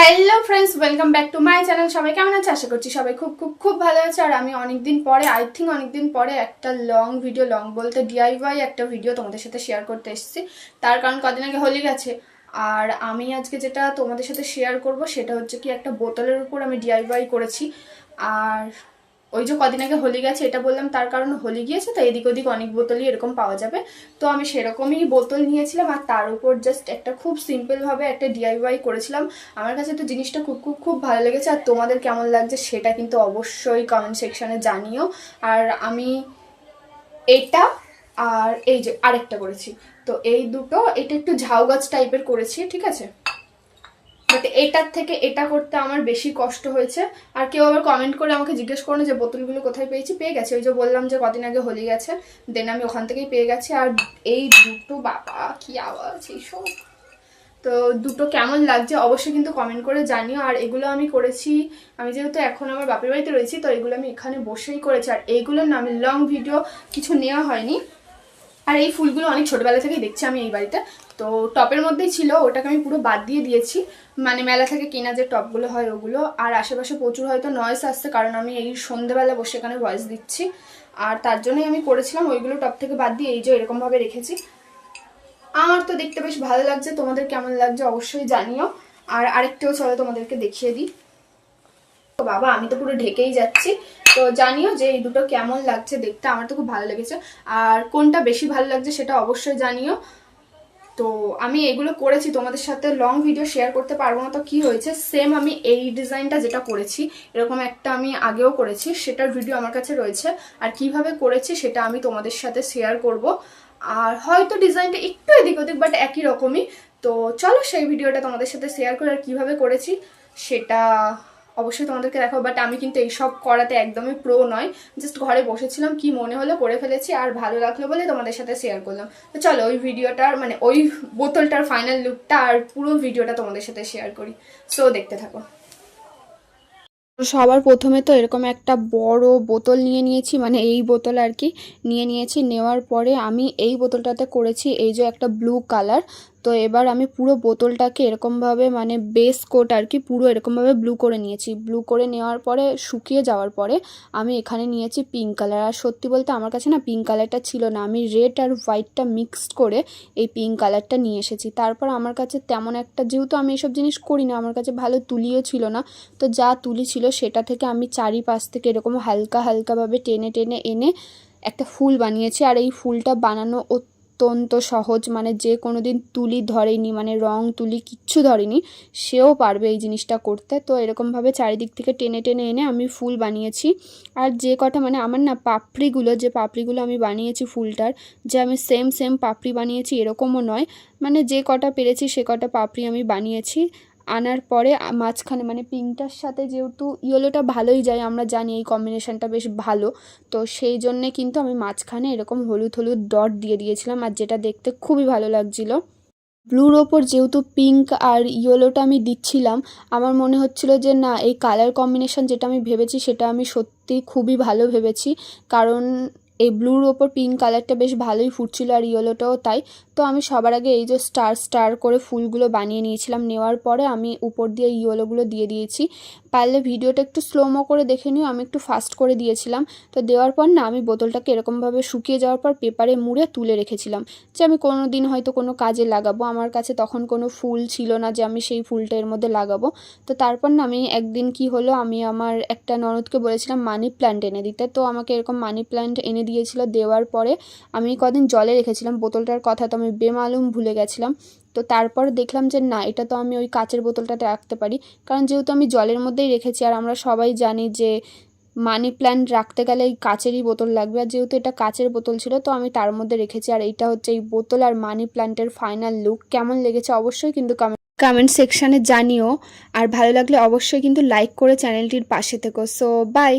Hello friends, welcome back to my channel. সবাই কেমন আছে? আশা করছি সবাই খুব খুব খুব ভালো আছে। আর আমি অনেকদিন পরে একটা লং ভিডিও, লং বলতে ডিআইওয়াই একটা ভিডিও তোমাদের সাথে শেয়ার করতে এসেছি। তার কারণ কদিন আগে হোলি গেছে, আর আমি আজকে যেটা তোমাদের সাথে শেয়ার করব সেটা হচ্ছে কি একটা বোতলের উপর আমি ডিআইওয়াই করেছি। আর ওই যে কদিন আগে হোলি গেছে এটা বললাম, তার কারণ হোলি গিয়েছে তো এদিক ওদিক অনেক বোতলই এরকম পাওয়া যাবে। তো আমি সেরকমই বোতল নিয়েছিলাম আর তার উপর জাস্ট একটা খুব সিম্পলভাবে একটা ডিআইওয়াই করেছিলাম। আমার কাছে তো জিনিসটা খুব খুব খুব ভালো লেগেছে। আর তোমাদের কেমন লাগছে সেটা কিন্তু অবশ্যই কমেন্ট সেকশনে জানিও। আর আমি এটা আর এই যে আরেকটা করেছি, তো এই দুটো, এটা একটু ঝাউ গাছ টাইপের করেছি, ঠিক আছে। বাট এটার থেকে এটা করতে আমার বেশি কষ্ট হয়েছে। আর কেউ আবার কমেন্ট করে আমাকে জিজ্ঞেস করো যে বোতলগুলো কোথায় পেয়েছি। পেয়ে গেছে, ওই যে বললাম যে কদিন আগে হোলি গেছে, দেন আমি ওখান থেকেই পেয়ে গেছি। আর এই দুটো, বাবা কি আওয়াজ এইসব, তো দুটো কেমন লাগছে অবশ্যই কিন্তু কমেন্ট করে জানিও। আর এগুলো আমি করেছি, আমি যেহেতু এখন আমার বাপের বাড়িতে রয়েছি তো এগুলো আমি এখানে বসেই করেছি। আর এইগুলোর না আমি লং ভিডিও কিছু নেওয়া হয়নি। আর এই ফুলগুলো অনেক ছোটবেলা থেকেই দেখছি আমি এই বাড়িতে, তো টপের মধ্যেই ছিল, ওটাকে আমি পুরো বাদ দিয়ে দিয়েছি। মানে মেলা থেকে কেনা যে টপগুলো হয় ওগুলো। আর আশেপাশে প্রচুর হয়তো নয়েস আসছে, কারণ আমি এই সন্ধ্যেবেলা বসে এখানে ভয়েস দিচ্ছি। আর তার জন্যই আমি করেছিলাম ওইগুলো টপ থেকে বাদ দিয়ে এই যে এরকমভাবে রেখেছি। আমার তো দেখতে বেশ ভালো লাগছে, তোমাদের কেমন লাগছে অবশ্যই জানিও। আর আরেকটাও চলো তোমাদেরকে দেখিয়ে দিই। বাবা আমি তো পুরো ঢেকেই যাচ্ছি। তো জানিও যে এই দুটো কেমন লাগছে দেখতে, আমার তো খুব ভালো লেগেছে। আর কোনটা বেশি ভালো লাগছে সেটা অবশ্যই জানিও। তো আমি এগুলো করেছি, তোমাদের সাথে লং ভিডিও শেয়ার করতে পারবো না। তো কি হয়েছে, সেম আমি এই ডিজাইনটা যেটা করেছি এরকম একটা আমি আগেও করেছি, সেটার ভিডিও আমার কাছে রয়েছে। আর কিভাবে করেছি সেটা আমি তোমাদের সাথে শেয়ার করব। আর হয়তো ডিজাইনটা একটু এদিক ওদিক, বাট একই রকমই। তো চলো সেই ভিডিওটা তোমাদের সাথে শেয়ার করে আর কীভাবে করেছি সেটা অবশ্যই তোমাদেরকে দেখাবো। বাট আমি কিন্তু এইসব করাতে একদমই প্রো নয়, জাস্ট ঘরে বসেছিলাম, কি মনে হলো করে ফেলেছি, আর ভালো লাগলো বলে তোমাদের সাথে শেয়ার করলাম। তো চলো ওই ভিডিওটার মানে ওই বোতলটার ফাইনাল লুকটা আর পুরো ভিডিওটা তোমাদের সাথে শেয়ার করি। সো দেখতে থাকো। সবার প্রথমে তো এরকম একটা বড় বোতল নিয়ে নিয়েছি, মানে এই বোতল আর কি নিয়ে নিয়েছি। নেওয়ার পরে আমি এই বোতলটাতে করেছি এই যে একটা ব্লু কালার। তো এবার আমি পুরো বোতলটাকে এরকমভাবে মানে বেস কোট আর কি পুরো এরকমভাবে ব্লু করে নিয়েছি। ব্লু করে নেওয়ার পরে শুকিয়ে যাওয়ার পরে আমি এখানে নিয়েছি পিঙ্ক কালার। আর সত্যি বলতে আমার কাছে না পিঙ্ক কালারটা ছিল না, আমি রেড আর হোয়াইটটা মিক্সড করে এই পিঙ্ক কালারটা নিয়ে এসেছি। তারপর আমার কাছে তেমন একটা, যেহেতু আমি এসব জিনিস করি না, আমার কাছে ভালো তুলিও ছিল না, তো যা তুলি ছিল সেটা থেকে আমি চারিপাশ থেকে এরকম হালকা হালকাভাবে টেনে টেনে এনে একটা ফুল বানিয়েছি। আর এই ফুলটা বানানো অত্যন্ত সহজ, মানে যে কোনো দিন তুলি ধরেনি, মানে রং তুলি কিচ্ছু ধরেনি, সেও পারবে এই জিনিসটা করতে। তো এরকমভাবে চারিদিক থেকে টেনে টেনে এনে আমি ফুল বানিয়েছি। আর যে কটা মানে আমার না পাপড়িগুলো আমি বানিয়েছি ফুলটার, যে আমি সেম সেম পাপড়ি বানিয়েছি এরকমও নয়, মানে যে কটা পেরেছি সে কটা পাপড়ি আমি বানিয়েছি। আনার পরে মাঝখানে মানে পিঙ্কটার সাথে যেহেতু ইয়েলোটা ভালোই যায়, আমরা জানি এই কম্বিনেশানটা বেশ ভালো, তো সেই জন্যে কিন্তু আমি মাঝখানে এরকম হলুদ হলুদ ডট দিয়ে দিয়েছিলাম, আর যেটা দেখতে খুবই ভালো লাগছিলো। ব্লুর ওপর যেহেতু পিঙ্ক আর ইয়েলোটা আমি দিচ্ছিলাম, আমার মনে হচ্ছিল যে না এই কালার কম্বিনেশান যেটা আমি ভেবেছি সেটা আমি সত্যি খুবই ভালো ভেবেছি, কারণ এই ব্লুর ওপর পিঙ্ক কালারটা বেশ ভালোই ফুটছিল আর ইয়েলোটাও তাই। তো আমি সবার আগে এই যে স্টার স্টার করে ফুলগুলো বানিয়ে নিয়েছিলাম, নেওয়ার পরে আমি উপর দিয়ে ইয়েলোগুলো দিয়ে দিয়েছি। পারলে ভিডিওটা একটু স্লোমো করে দেখে নিও, আমি একটু ফাস্ট করে দিয়েছিলাম। তো দেওয়ার পর না আমি বোতলটাকে এরকমভাবে শুকিয়ে যাওয়ার পর পেপারে মুড়ে তুলে রেখেছিলাম, যে আমি কোনো দিন হয়তো কোনো কাজে লাগাবো। আমার কাছে তখন কোনো ফুল ছিল না যে আমি সেই ফুলটা এর মধ্যে লাগাবো। তো তারপর না আমি একদিন কি হলো, আমি আমার একটা ননদকে বলেছিলাম মানি প্ল্যান্ট এনে দিতে, তো আমাকে এরকম মানি প্ল্যান্ট এনে দিয়েছিল। দেওয়ার পরে আমি কদিন জলে রেখেছিলাম, বোতলটার কথা তো আমি বেমালুম ভুলে গেছিলাম। তো তারপর দেখলাম যে না এটা তো আমি ওই কাচের বোতলটাতে রাখতে পারি, কারণ যেহেতু আমি জলের মধ্যেই রেখেছি আর আমরা সবাই জানি যে মানি প্ল্যান্ট রাখতে গেলে এই কাচেরই বোতল লাগবে। আর যেহেতু এটা কাচের বোতল ছিল তো আমি তার মধ্যে রেখেছি। আর এইটা হচ্ছে এই বোতল আর মানি প্ল্যান্টের ফাইনাল লুক। কেমন লেগেছে অবশ্যই কিন্তু কমেন্ট সেকশানে জানিও। আর ভালো লাগলে অবশ্যই কিন্তু লাইক করে চ্যানেলটির পাশে থেকো। So by.